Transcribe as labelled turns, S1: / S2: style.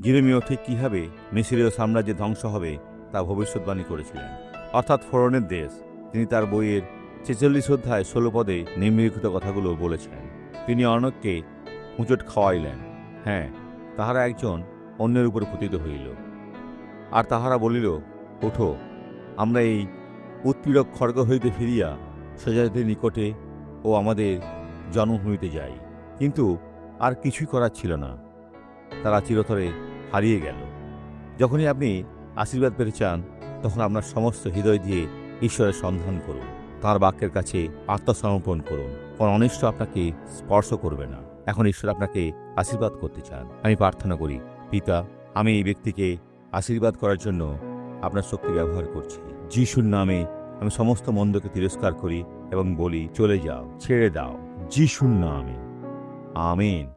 S1: জিরেমীয় ঠিক কীভাবে মিশরীয় সাম্রাজ্যের ধ্বংস হবে তা ভবিষ্যৎবাণী করেছিলেন, অর্থাৎ ফোরনের দেশ। তিনি তার বইয়ের ৪৬ অধ্যায় ১৬ পদে নিম্নলিখিত কথাগুলো বলেছেন। তিনি অর্ণবকে হুঁচট খাওয়াইলেন। হ্যাঁ, তাহারা একজন অন্যের উপর পতিত হইল। আর তাহারা বলিল, ওঠো, আমরা এই উৎপীড়ক খড়গ হইতে ফিরিয়া স্বজাতির নিকটে ও আমাদের জন্মভূমিতে যাই। কিন্তু আর কিছুই করার ছিল না, তারা চিরতরে হারিয়ে গেল। যখনই আপনি আশীর্বাদ পেতে চান, তখন আপনার সমস্ত হৃদয় দিয়ে ঈশ্বরের সন্ধান করুন, তাঁর বাক্যের কাছে আত্মসমর্পণ করুন। কোন অনিষ্ট আপনাকে স্পর্শ করবে না। এখন ঈশ্বর আপনাকে আশীর্বাদ করতে চান। আমি প্রার্থনা করি, পিতা, আমি এই ব্যক্তিকে আশীর্বাদ করার জন্য আপনার শক্তি ব্যবহার করছি। যিশুর নামে আমি সমস্ত মন্দকে তিরস্কার করি এবং বলি, চলে যাও, ছেড়ে দাও, যিশুর নামে। আমিন।